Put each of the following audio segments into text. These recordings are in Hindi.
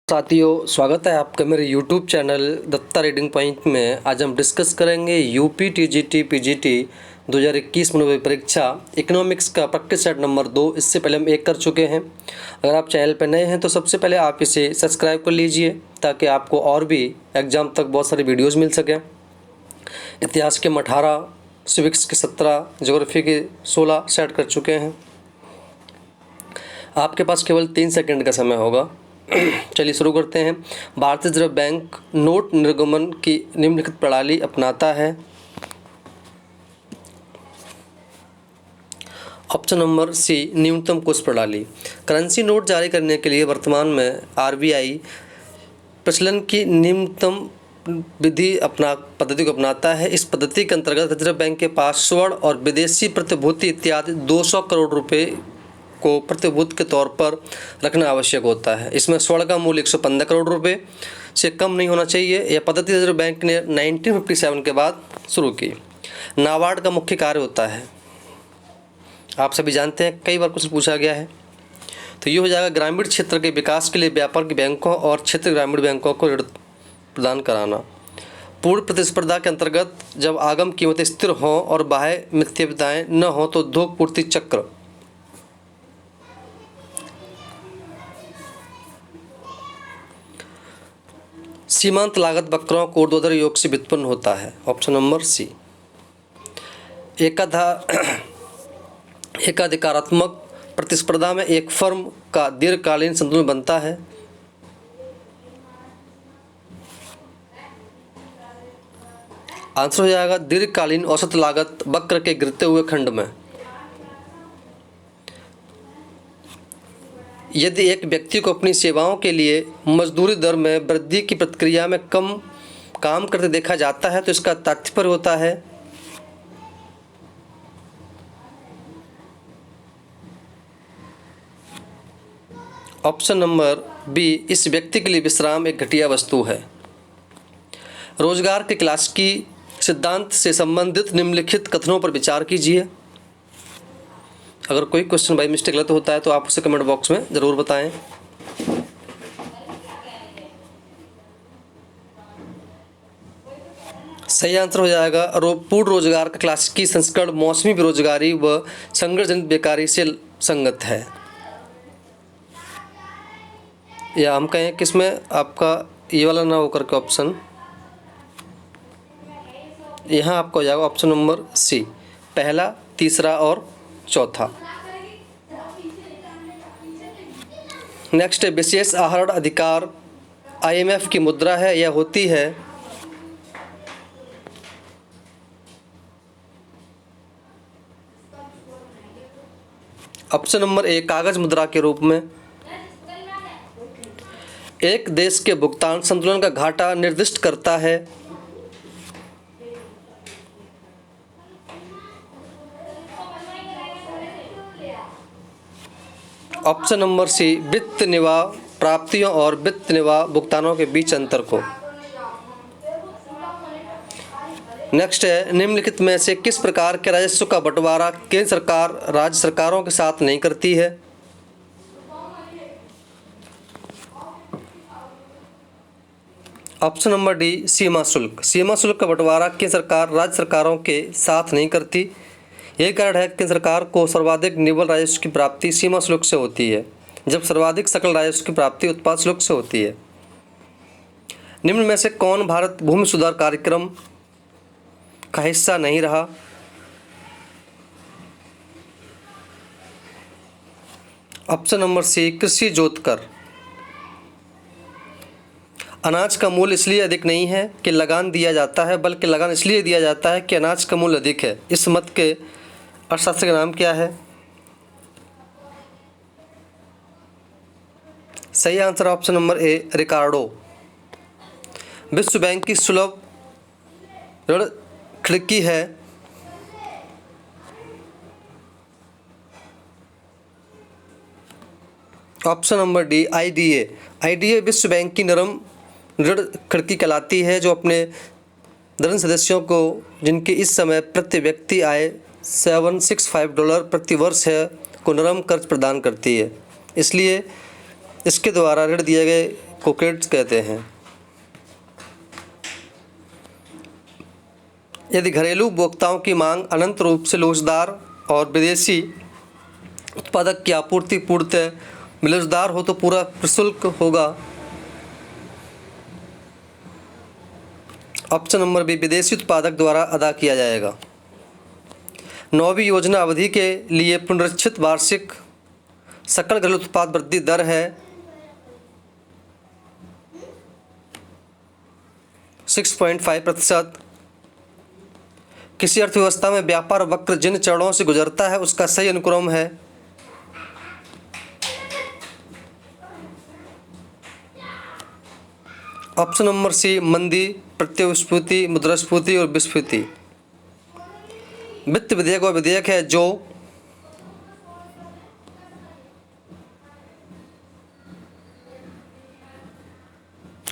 साथियों, स्वागत है आपका मेरे YouTube channel Datta reading point में। आज हम डिस्कस करेंगे यूपी टीजीटी पीजीटी 2021 मनोव्यय परीक्षा इकोनॉमिक्स का प्रैक्टिस सेट नंबर 2। इससे पहले हम 1 कर चुके हैं। अगर आप चैनल पर नए हैं तो सबसे पहले आप इसे सब्सक्राइब कर लीजिए ताकि आपको और भी एग्ज़ाम तक बहुत सारी वीडियोज़ मिल सकें। इतिहास के 18, सिविक्स के 17, ज्योग्राफी के 16 सेट कर चुके हैं। आपके पास केवल 3 सेकंड का समय होगा। चलिए शुरू करते हैं। भारतीय रिजर्व बैंक नोट निर्गमन की निम्नलिखित प्रणाली अपनाता है। ऑप्शन नंबर सी, न्यूनतम कोष प्रणाली। करेंसी नोट जारी करने के लिए वर्तमान में आरबीआई प्रचलन की न्यूनतम पद्धति को अपनाता है। इस पद्धति के अंतर्गत रिजर्व बैंक के पास स्वर्ण और विदेशी प्रतिभूति इत्यादि 200 करोड़ रुपए को प्रतिभूति के तौर पर रखना आवश्यक होता है। इसमें स्वर्ण का मूल्य 115 करोड़ रुपए से कम नहीं होना चाहिए। यह पद्धति रिजर्व बैंक ने 1957 के बाद शुरू की। नाबार्ड का मुख्य कार्य होता है, आप सभी जानते हैं, कई बार क्वेश्चन पूछा गया है। तो ये हो जाएगा ग्रामीण क्षेत्र के विकास के लिए व्यापारिक बैंकों और क्षेत्रीय ग्रामीण बैंकों को ऋण प्रदान कराना। पूर्ण प्रतिस्पर्धा के अंतर्गत जब आगम कीमतें स्थिर हों और बाह्य मिथ्याभिताएं न हों तो उद्योग पूर्ति चक्र। सीमांत लागत वक्रों को ऊर्ध्वाधर योग से व्युत्पन्न होता है। Option number C. एकाधिकारात्मक प्रतिस्पर्धा में एक फर्म का दीर्घकालीन संतुलन बनता है। आंसर हो जाएगा दीर्घकालीन औसत लागत वक्र के गिरते हुए खंड में। यदि एक व्यक्ति को अपनी सेवाओं के लिए मजदूरी दर में वृद्धि की प्रक्रिया में कम काम करते देखा जाता है तो इसका तात्पर्य होता है ऑप्शन नंबर बी, इस व्यक्ति के लिए विश्राम एक घटिया वस्तु है। रोजगार के क्लासिकी सिद्धांत से संबंधित निम्नलिखित कथनों पर विचार कीजिए। अगर कोई क्वेश्चन बाई मिस्टेक गलत होता है तो आप उसे कमेंट बॉक्स में ज़रूर बताएं। सही आंसर हो जाएगा पूर्ण रोजगार का क्लासिकी संस्करण मौसमी बेरोजगारी व संघर्ष जनित बेकारी से संगत है। या हम कहें किसमें आपका ये वाला ना होकर के ऑप्शन यहाँ आपका हो जाएगा ऑप्शन नंबर सी, पहला, तीसरा और चौथा। नेक्स्ट है विशेष आहरण अधिकार आईएमएफ की मुद्रा है, यह होती है ऑप्शन नंबर ए, कागज मुद्रा के रूप में। एक देश के भुगतान संतुलन का घाटा निर्दिष्ट करता है। ऑप्शन नंबर सी, वित्त निवाह प्राप्तियों और वित्त निवाह भुगतानों के बीच अंतर को। नेक्स्ट है निम्नलिखित में से किस प्रकार के राजस्व का बंटवारा केंद्र सरकार राज्य सरकारों के साथ नहीं करती है। ऑप्शन नंबर डी, सीमा शुल्क। सीमा शुल्क का बंटवारा केंद्र सरकार राज्य सरकारों के साथ नहीं करती। यही कारण है कि केंद्र सरकार को सर्वाधिक निव्वल राजस्व की प्राप्ति सीमा शुल्क से होती है, जब सर्वाधिक सकल राजस्व की प्राप्ति उत्पाद शुल्क से होती है। निम्न में से कौन भारत भूमि सुधार कार्यक्रम का हिस्सा नहीं रहा। ऑप्शन नंबर सी, कृषि जोत कर। अनाज का मूल्य इसलिए अधिक नहीं है कि लगान दिया जाता है, बल्कि लगान इसलिए दिया जाता है कि अनाज का मूल्य अधिक है। इस मत के अर्थशास्त्र का नाम क्या है। सही आंसर ऑप्शन नंबर ए, रिकार्डो। विश्व बैंक की सुलभ ऋण खिड़की है option number D, IDA. IDA विश्व बैंक की नरम ऋण खिड़की कहलाती है जो अपने ऋण सदस्यों को, जिनकी इस समय प्रति व्यक्ति आय $765 प्रति वर्ष है, को नरम कर्ज प्रदान करती है। इसलिए इसके द्वारा ऋण दिए गए को क्रेडिट कहते हैं। यदि घरेलू उपभोक्ताओं की मांग अनंत रूप से लोचदार और विदेशी उत्पादक की आपूर्ति पूर्णतः मिलजुलदार हो तो पूरा प्रशुल्क होगा। ऑप्शन नंबर बी, विदेशी उत्पादक द्वारा अदा किया जाएगा। 9वीं योजना अवधि के लिए पुनरीक्षित वार्षिक सकल घरेलू उत्पाद वृद्धि दर है 6.5%। किसी अर्थव्यवस्था में व्यापार वक्र जिन चरणों से गुजरता है उसका सही अनुक्रम है। ऑप्शन नंबर सी, मंदी, प्रत्ययस्फीति, मुद्रास्फीति और विस्फीति। वित्त विधेयक वह विधेयक है जो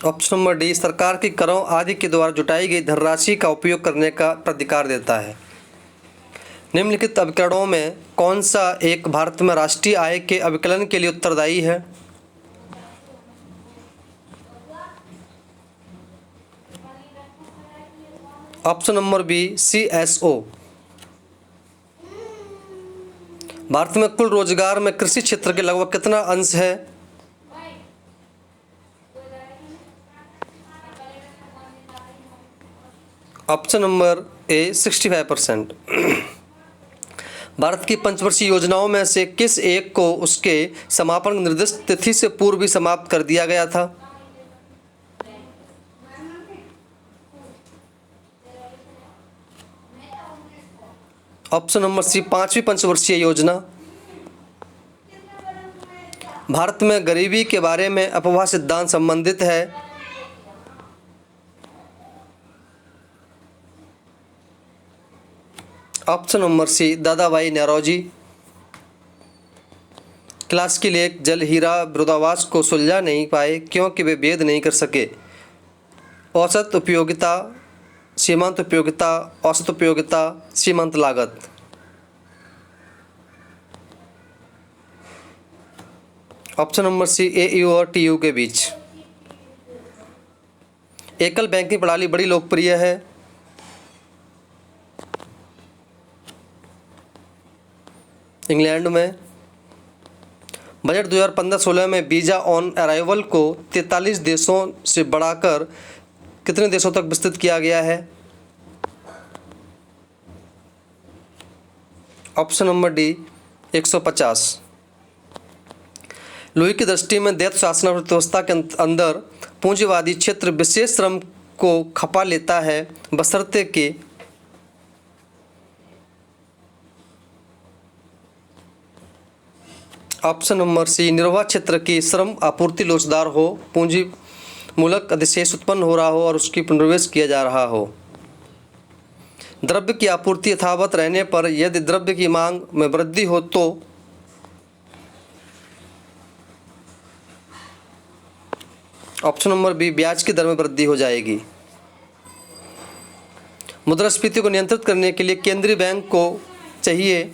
ऑप्शन नंबर डी, सरकार की करों आदि के द्वारा जुटाई गई धनराशि का उपयोग करने का प्राधिकार देता है। निम्नलिखित अभिकरणों में कौन सा एक भारत में राष्ट्रीय आय के अभिकलन के लिए उत्तरदायी है? Option number B, CSO। भारत में कुल रोजगार में कृषि क्षेत्र के लगभग कितना अंश है? Option number A, 65%। भारत की पंचवर्षीय योजनाओं में से किस एक को उसके समापन निर्दिष्ट तिथि से पूर्व ही समाप्त कर दिया गया था? ऑप्शन नंबर सी, 5वीं पंचवर्षीय योजना। भारत में गरीबी के बारे में अफवाह सिद्धांत संबंधित है। ऑप्शन नंबर सी, दादा भाई नौरोजी। क्लास की लेख जल हीरा विरोधाभास को सुलझा नहीं पाए क्योंकि वे भेद नहीं कर सके। औसत उपयोगिता, सीमांत उपयोगिता, औसत उपयोगिता, सीमांत लागत। ऑप्शन नंबर सी, AU और TU के बीच। एकल बैंकिंग प्रणाली बड़ी लोकप्रिय है। इंग्लैंड में। बजट 2015-16 में वीज़ा ऑन अराइवल को 43 देशों से बढ़ाकर कितने देशों तक विस्तृत किया गया है? Option number D, 150। लुई की दृष्टि में दैत्य शासन अर्थव्यवस्था के अंदर पूंजीवादी क्षेत्र विशेष श्रम को खपा लेता है बशर्ते कि ऑप्शन नंबर सी, निर्वाह क्षेत्र की श्रम आपूर्ति लोचदार हो, पूंजी मूलक अधिशेष उत्पन्न हो रहा हो और उसकी पुनर्निवेश किया जा रहा हो। द्रव्य की आपूर्ति यथावत रहने पर यदि द्रव्य की मांग में वृद्धि हो तो ऑप्शन नंबर बी, ब्याज की दर में वृद्धि हो जाएगी। मुद्रास्फीति को नियंत्रित करने के लिए केंद्रीय बैंक को चाहिए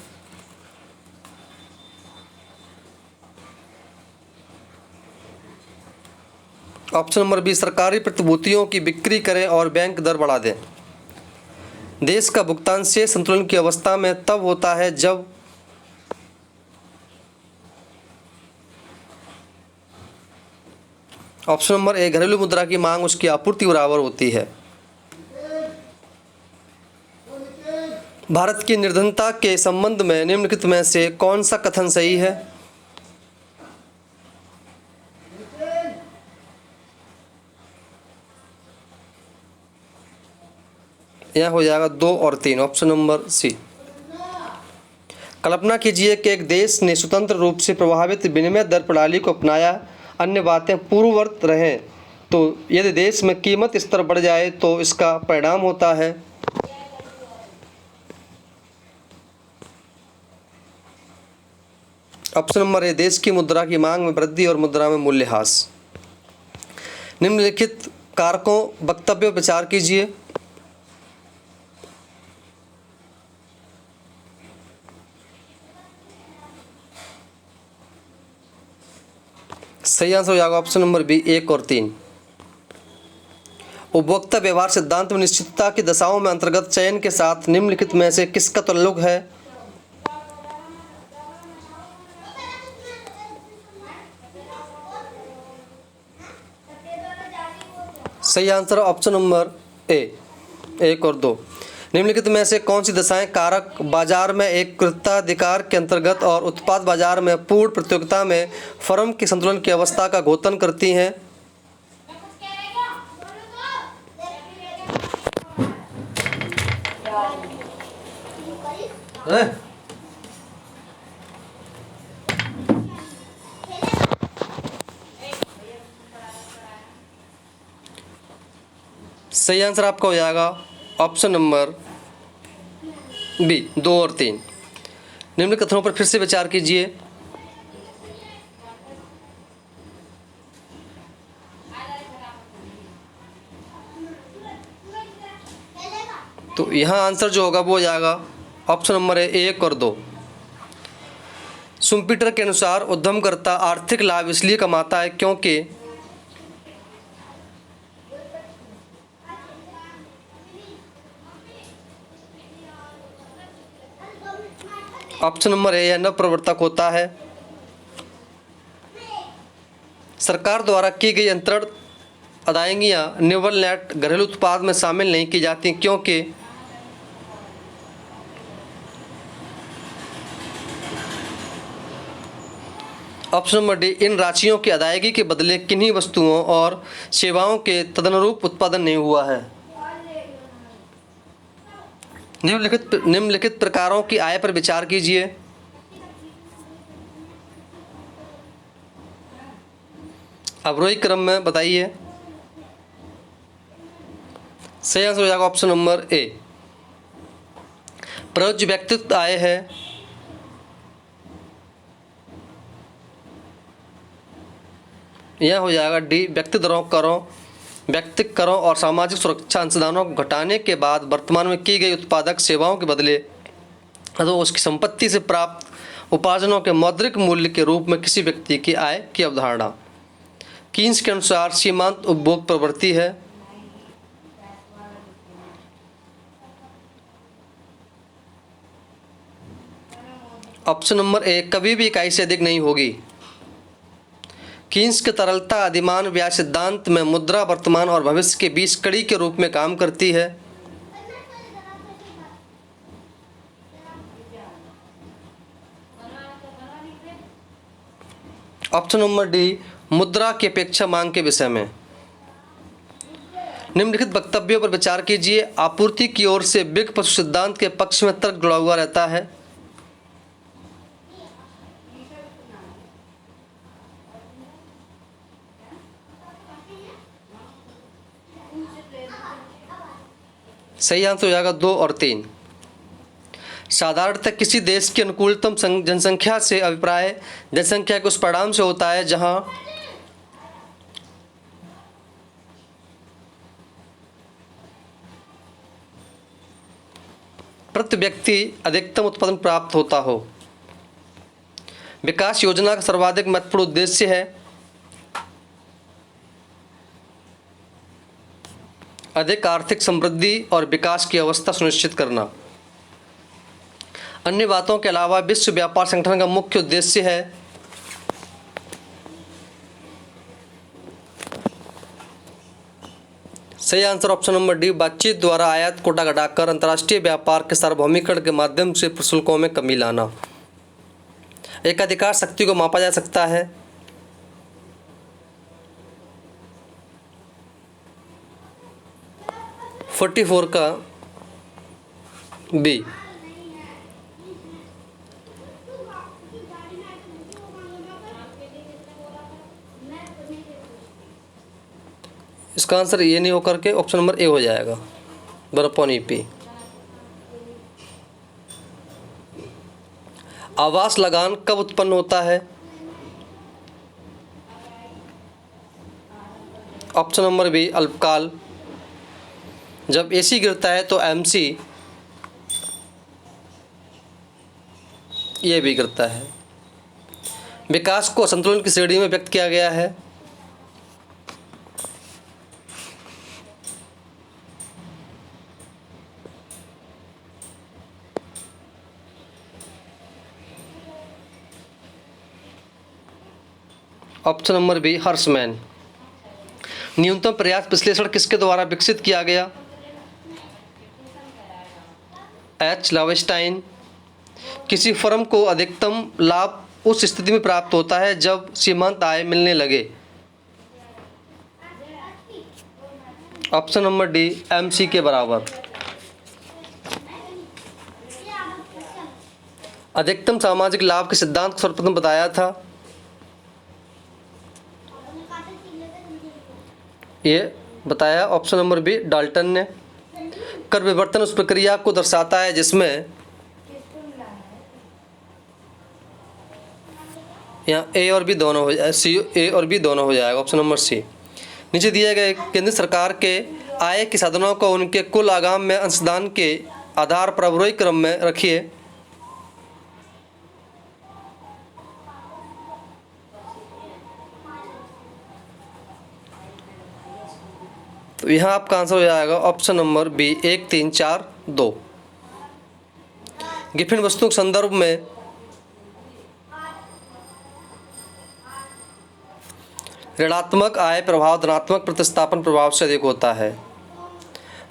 ऑप्शन नंबर बी, सरकारी प्रतिभूतियों की बिक्री करें और बैंक दर बढ़ा दें। देश का भुगतान शेष संतुलन की अवस्था में तब होता है जब ऑप्शन नंबर ए, घरेलू मुद्रा की मांग उसकी आपूर्ति बराबर होती है। भारत की निर्धनता के संबंध में निम्नलिखित में से कौन सा कथन सही है? यह हो जाएगा 2 और 3, ऑप्शन नंबर सी। कल्पना कीजिए कि एक देश ने स्वतंत्र रूप से प्रभावित विनिमय दर प्रणाली को अपनाया, अन्य बातें पूर्ववत रहें, तो यदि देश में कीमत स्तर बढ़ जाए तो इसका परिणाम होता है ऑप्शन नंबर ए, देश की मुद्रा की मांग में वृद्धि और मुद्रा में मूल्यह्रास। निम्नलिखित कारकों वक्तव्य पर विचार कीजिए। सही आंसर हो जाएगा ऑप्शन नंबर बी 1 और 3। उपभोक्ता व्यवहार सिद्धांत में निश्चितता की दशाओं में अंतर्गत चयन के साथ निम्नलिखित में से किसका ताल्लुक है? सही आंसर ऑप्शन नंबर ए 1 और 2। निम्नलिखित में से कौन सी दशाएं कारक बाजार में एक कृताधिकार के अंतर्गत और उत्पाद बाजार में पूर्ण प्रतियोगिता में फर्म के संतुलन की अवस्था का घोतन करती हैं? सही आंसर आपका हो जाएगा ऑप्शन नंबर बी 2 और 3। निम्न कथनों पर फिर से विचार कीजिए। तो यहाँ आंसर जो होगा वो हो जाएगा ऑप्शन नंबर है 1 और 2। शुम्पीटर के अनुसार उद्यमकर्ता आर्थिक लाभ इसलिए कमाता है क्योंकि ऑप्शन नंबर ए यह नवप्रवर्तक होता है। सरकार द्वारा की गई अंतरण अदायगियाँ नेवल नेट घरेलू उत्पाद में शामिल नहीं की जाती क्योंकि ऑप्शन नंबर डी इन राशियों की अदायगी के बदले किन्हीं वस्तुओं और सेवाओं के तदनुरूप उत्पादन नहीं हुआ है। निम्नलिखित प्रकारों की आय पर विचार कीजिए। अवरोही क्रम में बताइए। सही आंसर हो जाएगा ऑप्शन नंबर ए। प्रयोज्य व्यक्तिगत आय है। यह हो जाएगा डी व्यक्तिगत करों और सामाजिक सुरक्षा अंशदानों को घटाने के बाद वर्तमान में की गई उत्पादक सेवाओं के बदले तो उसकी संपत्ति से प्राप्त उपार्जनों के मौद्रिक मूल्य के रूप में किसी व्यक्ति की आय की अवधारणा। कीन्स के अनुसार सीमांत उपभोग प्रवृत्ति है। ऑप्शन नंबर ए कभी भी इकाई से अधिक नहीं होगी। कीन्स के तरलता अधिमान ब्याज सिद्धांत में मुद्रा वर्तमान और भविष्य के बीच कड़ी के रूप में काम करती है। ऑप्शन नंबर डी मुद्रा की अपेक्षा मांग के विषय में। निम्नलिखित वक्तव्यों पर विचार कीजिए। आपूर्ति की ओर से बिग पशु सिद्धांत के पक्ष में तर्क जुड़ा हुआ रहता है। सही आंसर हो जाएगा 2 और 3। साधारणतः किसी देश की अनुकूलतम जनसंख्या से अभिप्राय जनसंख्या के उस परिणाम से होता है जहां प्रति व्यक्ति अधिकतम उत्पादन प्राप्त होता हो। विकास योजना का सर्वाधिक महत्वपूर्ण उद्देश्य है अधिक आर्थिक समृद्धि और विकास की अवस्था सुनिश्चित करना। अन्य बातों के अलावा विश्व व्यापार संगठन का मुख्य उद्देश्य है सही आंसर ऑप्शन नंबर डी बातचीत द्वारा आयात कोटा घटाकर अंतर्राष्ट्रीय व्यापार के सार्वभौमिकरण के माध्यम से प्रशुल्कों में कमी लाना। एकाधिकार शक्ति को मापा जा सकता है। 44 का बी। इसका आंसर ये नहीं होकर के ऑप्शन नंबर ए हो जाएगा 1/EP। आवास लगान कब उत्पन्न होता है? ऑप्शन नंबर बी अल्पकाल। जब एसी गिरता है तो एमसी ये भी गिरता है। विकास को असंतुलन की श्रेणी में व्यक्त किया गया है। Option number B Hirschman. न्यूनतम प्रयास विश्लेषण किसके द्वारा विकसित किया गया? H Leibenstein. किसी फर्म को अधिकतम लाभ उस स्थिति में प्राप्त होता है जब सीमांत आय मिलने लगे। ऑप्शन नंबर डी MC के बराबर। अधिकतम सामाजिक लाभ के सिद्धांत को सर्वप्रथम बताया था? ये बताया ऑप्शन नंबर बी डाल्टन ने। कर विवर्तन उस प्रक्रिया को दर्शाता है जिसमें, यहाँ ए और बी दोनों हो जाए, A और B दोनों हो जाएगा, ऑप्शन नंबर सी। नीचे दिए गए केंद्र सरकार के आय के साधनों को उनके कुल आगाम में अंशदान के आधार पर अवरोही क्रम में रखिए। तो यहाँ आपका आंसर हो जाएगा ऑप्शन नंबर बी 1 3 4 2। गिफिन वस्तुओं के संदर्भ में ऋणात्मक आय प्रभाव धनात्मक प्रतिस्थापन प्रभाव से अधिक होता है।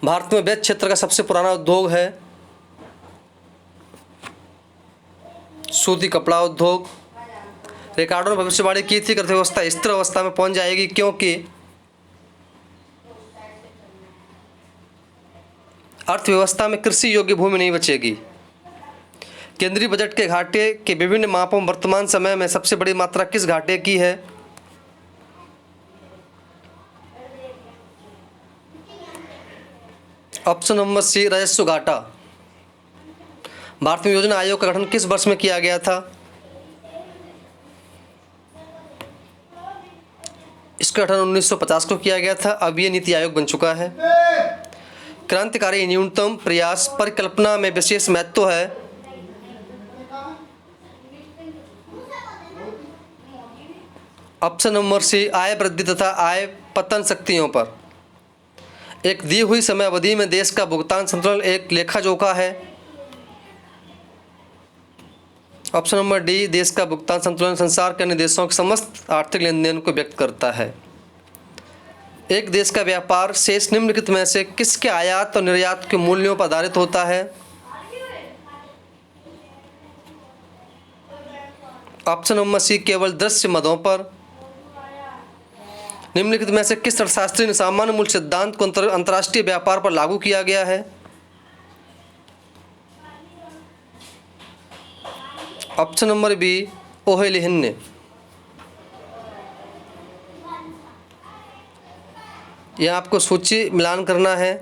भारत में वैध क्षेत्र का सबसे पुराना उद्योग है सूती कपड़ा उद्योग। रिकार्डो ने भविष्यवाणी की थी कि अर्थव्यवस्था स्थिर अवस्था में पहुंच जाएगी क्योंकि अर्थव्यवस्था में कृषि योग्य भूमि नहीं बचेगी। केंद्रीय बजट के घाटे के विभिन्न मापों में वर्तमान समय में सबसे बड़ी मात्रा किस घाटे की है? ऑप्शन नंबर सी राजस्व घाटा। भारत में योजना आयोग का गठन किस वर्ष में किया गया था? इसका गठन 1950 को किया गया था। अब ये नीति आयोग बन चुका है। क्रांतिकारी न्यूनतम प्रयास परिकल्पना में विशेष महत्व है। ऑप्शन नंबर सी आय वृद्धि तथा आय पतन शक्तियों पर। एक दी हुई समय अवधि में देश का भुगतान संतुलन एक लेखा जोखा है। ऑप्शन नंबर डी देश का भुगतान संतुलन संसार के अन्य देशों के समस्त आर्थिक लेन देन को व्यक्त करता है। एक देश का व्यापार शेष निम्नलिखित में से किसके आयात और निर्यात के मूल्यों पर आधारित होता है? ऑप्शन नंबर सी केवल दृश्य मदों पर। निम्नलिखित में से किस अर्थशास्त्री ने सामान्य मूल्य सिद्धांत को अंतर्राष्ट्रीय व्यापार पर लागू किया गया है? ऑप्शन नंबर बी ओहेलिहिन ने। यह आपको सूची मिलान करना है।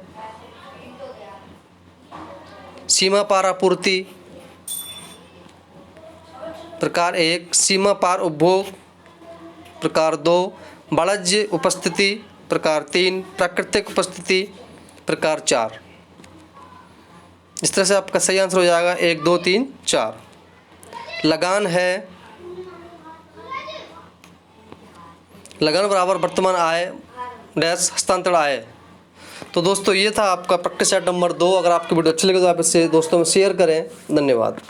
सीमा पार आपूर्ति प्रकार 1, सीमा पार उपभोग प्रकार 2, वाणिज्य उपस्थिति प्रकार 3, प्राकृतिक उपस्थिति प्रकार 4। इस तरह से आपका सही आंसर हो जाएगा 1 2 3 4। लगान है, लगान बराबर वर्तमान आय डैश हस्तांतरण आय। तो दोस्तों ये था आपका प्रैक्टिस सेट नंबर 2। अगर आपकी वीडियो अच्छी लगे तो आप इसे दोस्तों में शेयर करें। धन्यवाद।